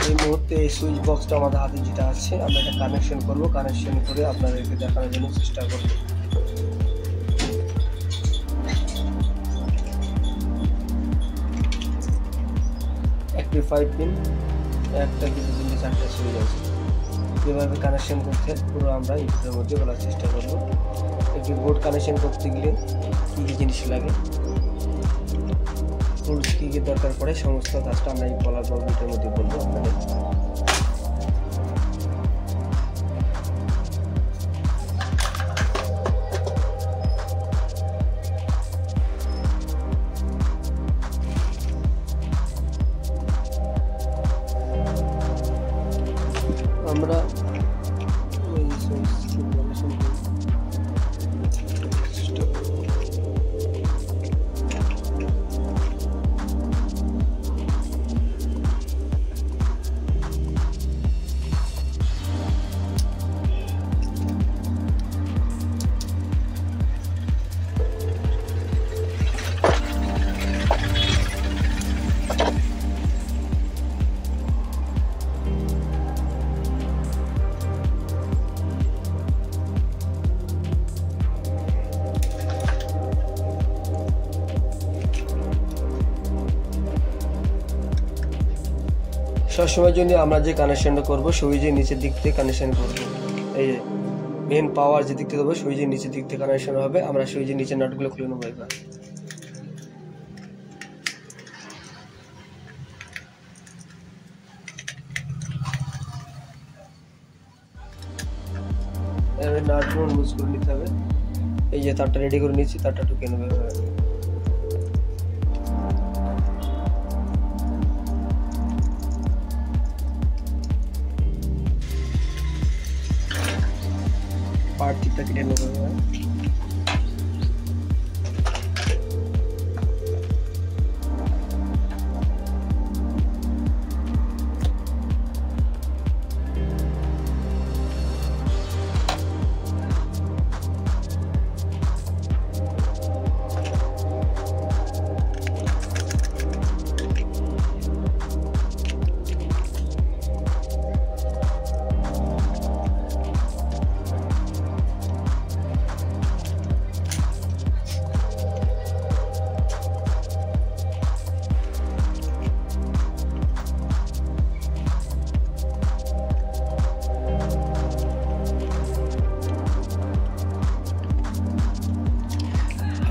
এই মুহূর্তে এই সুইচ বক্সটা আমাদের হাতে যেটা আছে আমরা এটা কানেকশন করব, কানেকশন করে আপনাদেরকে দেখানোর জন্য চেষ্টা করব। একটি 5 পিন, একটা 2 3 4টা সুইচ আছে। এভাবে কানেকশন করতে পুরো আমরা ইউটিউবের মধ্যে বলার চেষ্টা করব। একটি বোর্ড কানেকশন করতে গেলে কী কী জিনিস লাগে, টুলস কী কী দরকার পড়ে, সমস্ত কাজটা আমরা এই বলার ভিডিওর মধ্যে বলবো আপনাদের। আমরা সবসময়ের জন্য আমরা যে কানেকশনটা করব সুইচের নিচের দিক থেকে কানেকশন করব। এই যে মেন পাওয়ার যে দিক থেকে দেবো সুইচের নিচের দিক থেকে কানেকশন হবে। আমরা সুইচের নিচের নাটগুলো খুলে নেবো। এবার নাটগুলো লুজ করে নিতে হবে। এই যে তারটা রেডি করে নিচ্ছি, তারটা ঢুকে নেবে। পার্টটা কেটে নেবে।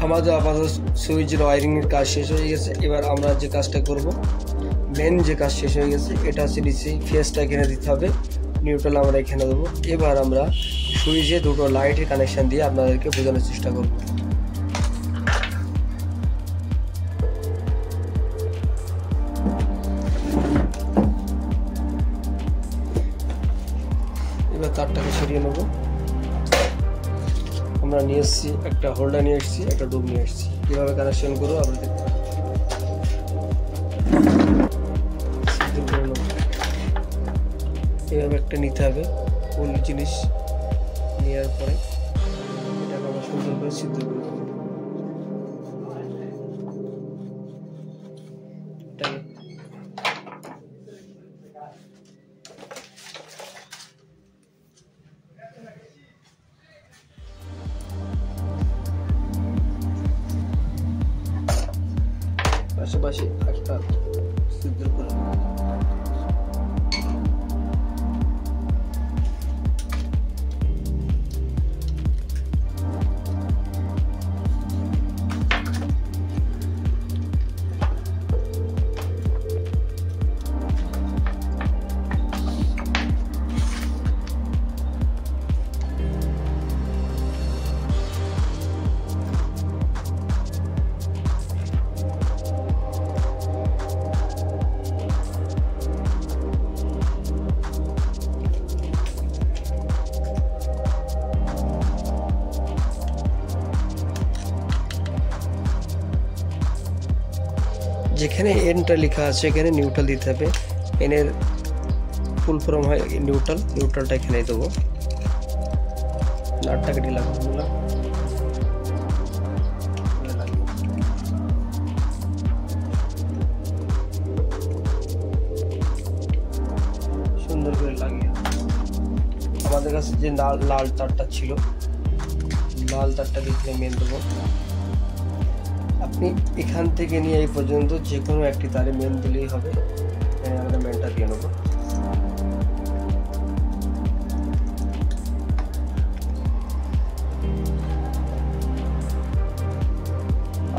আমাদের আপাতত সুইচের ওয়ারিংয়ের কাজ শেষ হয়ে গেছে। এবার আমরা যে কাজটা করব, মেন যে কাজ শেষ হয়ে গেছে, এটা হচ্ছে ডিসি ফেসটা এখানে দিতে হবে, নিউট্রাল আমরা এখানে দেবো। এবার আমরা সুইচে দুটো লাইটের কানেকশান দিয়ে আপনাদেরকে বোঝানোর চেষ্টা করব। এবার তারটাকে সরিয়ে নেব। আমরা নিয়ে এসেছি একটা হোল্ডার, নিয়ে এসেছি একটা ডুব নিয়ে এসেছি। কীভাবে কানেকশন করবো আমরা দেখতে পাবো। এভাবে একটা নিতে হবে ফুল জিনিস, নেওয়ার পরে এটাকে আমরা সুন্দর করে সিদ্ধ করব। পাশাপাশি একটা সিদ্ধ করে যেখানে এনটা লেখা আছে এখানে নিউট্রাল দিতে হবে। এনের ফুল ফর্ম হয় নিউট্রাল, নিউট্রালটা এখানে দেবো। নাটটাকে ঢিলা করে দিলাম। আমাদের কাছে যে লাল তারটা ছিল, লাল তারটা এখানে মেন দেবো। আপনি এখান থেকে নিয়ে এই পর্যন্ত যে কোনো একটি তারে মেন দিলেই হবে। এখানে আমরা মেনটা দিয়ে নেবো।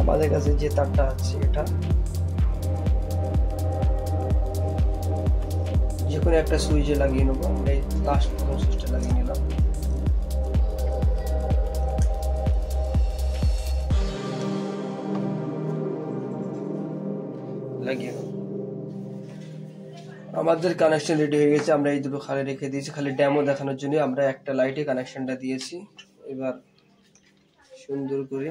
আমাদের কাছে যে তারটা আছে এটা যে কোনো একটা সুইচে লাগিয়ে নেবো। আমরা এই লাস্ট প্রথম সুইচটা লাগিয়ে নিলাম। লাগিয়ে আমাদের কানেকশন রেডি হয়ে গেছে। আমরা এই দুটো খালি রেখে দিয়েছি, খালি ডেমো দেখানোর জন্য আমরা একটা লাইটে কানেকশনটা দিয়েছি। এবার সুন্দর করে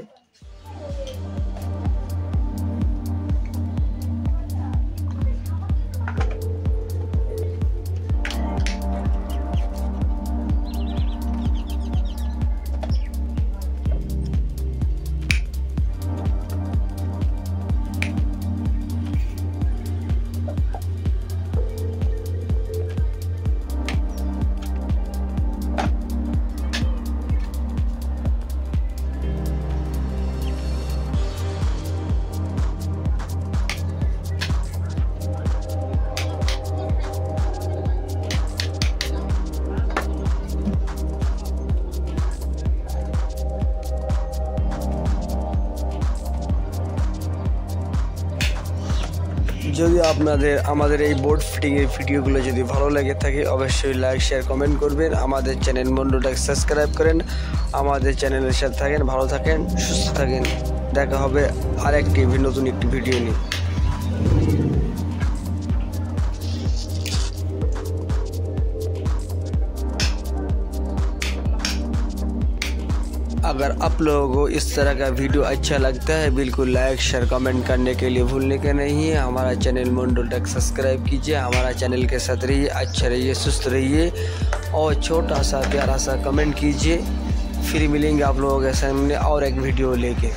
যদি আপনাদের আমাদের এই বোর্ড ফিটিংয়ের ভিডিওগুলো যদি ভালো লেগে থাকে অবশ্যই লাইক শেয়ার কমেন্ট করবেন। আমাদের চ্যানেল মন্ডলটাকে সাবস্ক্রাইব করেন। আমাদের চ্যানেলের সাথে থাকেন, ভালো থাকেন, সুস্থ থাকেন। দেখা হবে আরেকটি নতুন একটি ভিডিও নিয়ে। अगर आप लोगों को इस तरह का वीडियो अच्छा लगता है बिल्कुल लाइक शेयर कमेंट करने के लिए भूलने के नहीं है। हमारा चैनल मंडल टेक सब्सक्राइब कीजिए। हमारा चैनल के साथ रहिए, अच्छा रहिए, सुस्त रहिए और छोटा सा प्यारा सा कमेंट कीजिए। फिर मिलेंगे आप लोगों के सामने और एक वीडियो लेके।